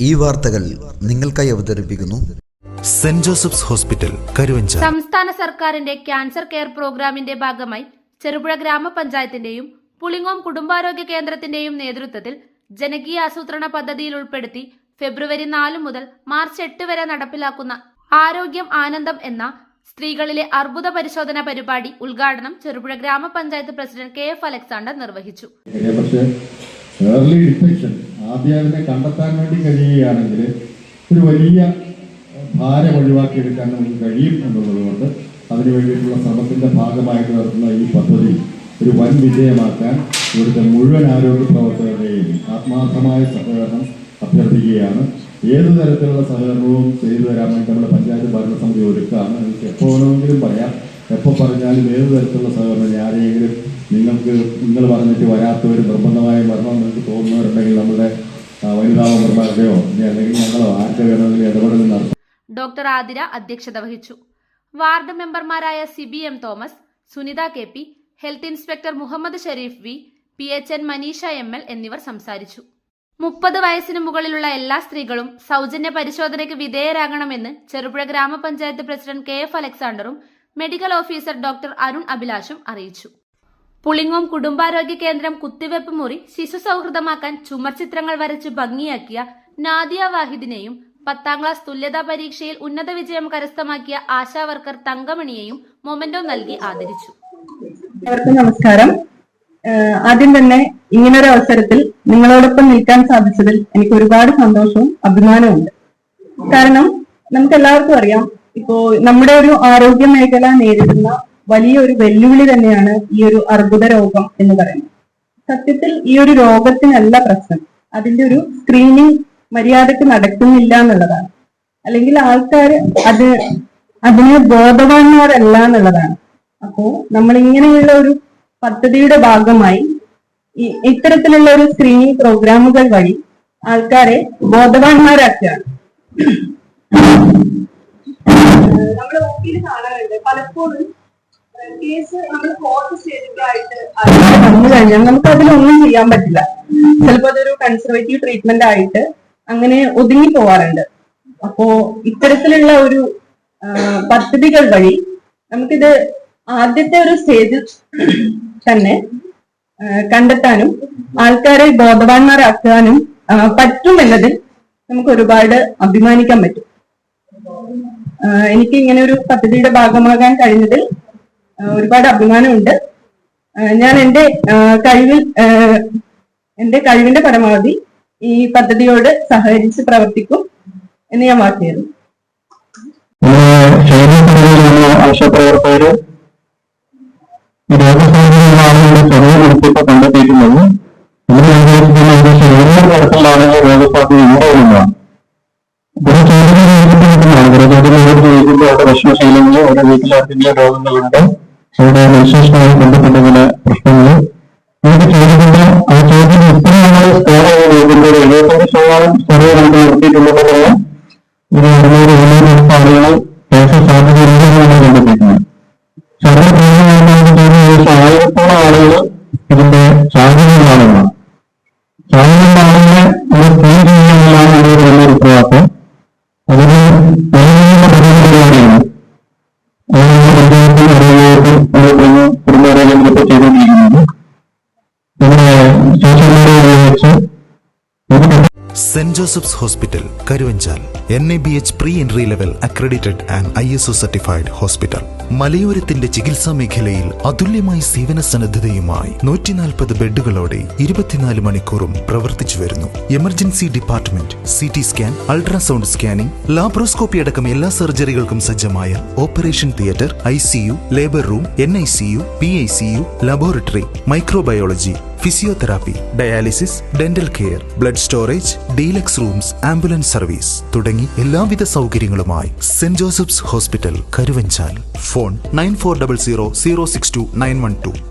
ഈ വാർത്തകൾ നിങ്ങൾക്കായി അവതരിപ്പിക്കുന്നു സെന്റ് ജോസഫ്സ് ഹോസ്പിറ്റൽ, കരുവഞ്ചാൽ. സംസ്ഥാന സർക്കാരിന്റെ ക്യാൻസർ കെയർ പ്രോഗ്രാമിന്റെ ഭാഗമായി ചെറുപുഴ ഗ്രാമപഞ്ചായത്തിന്റെയും പുളിങ്ങോം കുടുംബാരോഗ്യ കേന്ദ്രത്തിന്റെയും നേതൃത്വത്തിൽ ജനകീയ ആസൂത്രണ പദ്ധതിയിൽ ഉൾപ്പെടുത്തി ഫെബ്രുവരി 4 മുതൽ മാർച്ച് 8 വരെ നടപ്പിലാക്കുന്ന ആരോഗ്യം ആനന്ദം എന്ന സ്ത്രീകളിലെ അർബുദ പരിശോധന പരിപാടി ഉദ്ഘാടനം ചെറുപുഴ ഗ്രാമപഞ്ചായത്ത് പ്രസിഡന്റ് KF അലക്സാണ്ടർ നിർവഹിച്ചു. ഏർലി ഡിറ്റക്ഷൻ ആദ്യം കണ്ടെത്താൻ വേണ്ടി കഴിയുകയാണെങ്കിൽ ഒരു വലിയ ഭാരം ഒഴിവാക്കിയെടുക്കാൻ നമുക്ക് കഴിയും എന്നുള്ളതുകൊണ്ട് അതിനു വേണ്ടിയിട്ടുള്ള ശ്രമത്തിൻ്റെ ഭാഗമായിട്ട് നടത്തുന്ന ഈ പദ്ധതി ഒരു വൻ വിജയമാക്കാൻ ഇവിടുത്തെ മുഴുവൻ ആരോഗ്യ പ്രവർത്തകരുടെയും ആത്മാർത്ഥമായ സഹകരണം അഭ്യർത്ഥിക്കുകയാണ്. ഏത് തരത്തിലുള്ള സഹകരണവും ചെയ്തു തരാൻ വേണ്ടി നമ്മുടെ പഞ്ചായത്ത് ഭരണസമിതി ഒരുക്കാണ്. എനിക്ക് എപ്പോൾ വേണമെങ്കിലും പറയാം, എപ്പോൾ പറഞ്ഞാലും ഏത് തരത്തിലുള്ള സഹകരണം ആരെയെങ്കിലും നിങ്ങൾ പറഞ്ഞിട്ട് വരാത്തവർ നിർബന്ധമായും വരണം നിങ്ങൾക്ക് തോന്നുന്നവരുണ്ടെങ്കിൽ നമ്മുടെ വനിതാ മെമ്പർമാരുടെയോ അല്ലെങ്കിൽ ഞങ്ങളോ ആർക്ക് വേണമെങ്കിലും ഇടപെടൽ നടത്തും. ഡോക്ടർ ആതിര അധ്യക്ഷത വഹിച്ചു. വാർഡ് മെമ്പർമാരായ Sibi M Thomas, Sunitha KP, health inspector Muhammad Shareef V, PHN Maneesha ML എന്നിവർ സംസാരിച്ചു. 30 വയസ്സിന് മുകളിലുള്ള എല്ലാ സ്ത്രീകളും സൗജന്യ പരിശോധനയ്ക്ക് വിധേയരാകണമെന്ന് ചെറുപുഴ ഗ്രാമപഞ്ചായത്ത് പ്രസിഡന്റ് KF അലക്സാണ്ടറും മെഡിക്കൽ ഓഫീസർ ഡോക്ടർ അരുൺ അഭിലാഷും അറിയിച്ചു. പുളിങ്ങോം കുടുംബാരോഗ്യ കേന്ദ്രം കുത്തിവെപ്പ് മുറി ശിശു സൗഹൃദമാക്കാൻ ചുമർ ചിത്രങ്ങൾ വരച്ച് ഭംഗിയാക്കിയ നാദിയ വാഹിദിനെയും 10ാം ക്ലാസ് തുല്യതാ പരീക്ഷയിൽ ഉന്നത വിജയം കരസ്ഥമാക്കിയ ആശാ വർക്കർ തങ്കമണിയെയും മൊമെന്റോ നൽകി ആദരിച്ചു. നമസ്കാരം. ആദ്യം തന്നെ ഇങ്ങനൊരു അവസരത്തിൽ നിങ്ങളോടൊപ്പം നിൽക്കാൻ സാധിച്ചതിൽ എനിക്ക് ഒരുപാട് സന്തോഷവും അഭിമാനവുമുണ്ട്. കാരണം നമുക്ക് എല്ലാവർക്കും അറിയാം, ഇപ്പോ നമ്മുടെ ഒരു ആരോഗ്യ മേഖല നേരിടുന്ന വലിയൊരു വെല്ലുവിളി തന്നെയാണ് ഈ ഒരു അർബുദ രോഗം എന്ന് പറയുന്നത്. സത്യത്തിൽ ഈ ഒരു രോഗത്തിനല്ല പ്രശ്നം, അതിന്റെ ഒരു സ്ക്രീനിങ് മര്യാദക്ക് നടക്കുന്നില്ല എന്നുള്ളതാണ്. അല്ലെങ്കിൽ ആൾക്കാർ അതിന് ബോധവാന്മാരല്ല എന്നുള്ളതാണ്. അപ്പോ നമ്മൾ ഇങ്ങനെയുള്ള ഒരു പദ്ധതിയുടെ ഭാഗമായി ഇത്തരത്തിലുള്ള ഒരു സ്ക്രീനിങ് പ്രോഗ്രാമുകൾ വഴി ആൾക്കാരെ ബോധവാന്മാരാക്കുകയാണ്. നമ്മൾ ഓഫീസിൽ കാണാറുണ്ട് പലപ്പോഴും കേസ് നമ്മൾ കോർട്ട് സ്റ്റേജിലായിട്ട് വന്നു കഴിഞ്ഞാൽ നമുക്ക് അതിലൊന്നും ചെയ്യാൻ പറ്റില്ല. ചിലപ്പോൾ അതൊരു കൺസർവേറ്റീവ് ട്രീറ്റ്മെന്റ് ആയിട്ട് അങ്ങനെ ഒതുങ്ങി പോവാറുണ്ട്. അപ്പോ ഇത്തരത്തിലുള്ള ഒരു പദ്ധതികൾ വഴി നമുക്കിത് ആദ്യത്തെ ഒരു സ്റ്റേജിൽ തന്നെ കണ്ടെത്താനും ആൾക്കാരെ ബോധവാന്മാരാക്കാനും പറ്റുമെന്നതിൽ നമുക്ക് ഒരുപാട് അഭിമാനിക്കാൻ പറ്റും. എനിക്ക് ഇങ്ങനെ ഒരു പദ്ധതിയുടെ ഭാഗമാകാൻ കഴിഞ്ഞതിൽ ഒരുപാട് അഭിമാനമുണ്ട്. ഞാൻ എന്റെ കഴിവിന്റെ പരമാവധി ഈ പദ്ധതിയോട് സഹകരിച്ച് പ്രവർത്തിക്കും എന്ന് ഞാൻ വാക്കുചെയ്യുന്നു. ആശാപ്രവർത്തകര് രോഗസാധ്യതകളാണ് ചെറിയ കുറിപ്പിട്ട് കണ്ടെത്തിയിട്ടുള്ളത്. ഏതൊരു തരത്തിലാണ് രോഗസാധ്യത ഉണ്ടാകുന്നതാണ്. അവരുടെ ഭക്ഷണശീലങ്ങൾ, അവരുടെ വീട്ടിലാർക്കെങ്കിലും രോഗങ്ങളുണ്ട്, അവരുടെ വിശേഷമായി ബന്ധപ്പെട്ട ചില പ്രശ്നങ്ങൾ ഇതൊക്കെ ചോദിക്കുമ്പോൾ ആ ചോദ്യം ഇത്രയാണ് സ്കോർ ചെയ്യുന്നത്. 75% സ്കോർ കൊണ്ട് നിർത്തിയിട്ടുള്ളതുപോലെ ഇത് 200 ആളുകൾ കേസ് സാധ്യതയില്ലെന്നാണ് കണ്ടെത്തിയിട്ടുള്ളത്. സർവ്വ 1000 ആളുകൾ ഇതിന്റെ സാധ്യതകളാണെന്നാണ്. സാധ്യതയുള്ള ആളുകളെ നമ്മൾ ക്ലീൻ ചെയ്യുന്നതിലാണ് ഒരു വലിയ ഉത്തരവാദിത്വം. അതിന് പരിപാടിയാണ് പഞ്ചായത്തും ആരോഗ്യവകുപ്പും കുടുംബാരോഗ്യങ്ങളൊക്കെ ചെയ്തുകൊണ്ടിരിക്കുന്നത്. നമ്മുടെ സോഷ്യൽ മീഡിയ ഉപയോഗിച്ച് Saint Joseph's hospital, Karuvanchal. NABH pre entry level accredited and ISO certified hospital. മലയോരത്തിന്റെ ചികിത്സാ മേഖലയിൽ അതുല്യമായ സേവന സന്നദ്ധതയുമായി 140 ബെഡുകളോടെ 24 മണിക്കൂറും പ്രവർത്തിച്ചു വരുന്നു. Emergency department, CT scan, ultrasound scanning, laparoscopy അടക്കം എല്ലാ സർജറികൾക്കും സജ്ജമായ operation theatre, ICU, labour room, NICU, PICU, laboratory, microbiology, physiotherapy, dialysis, dental care, blood storage, deluxe rooms, ambulance service തുടങ്ങി എല്ലാവിധ സൗകര്യങ്ങളുമായി Saint Joseph's hospital, Karuvanchal. Phone 9400 062 912.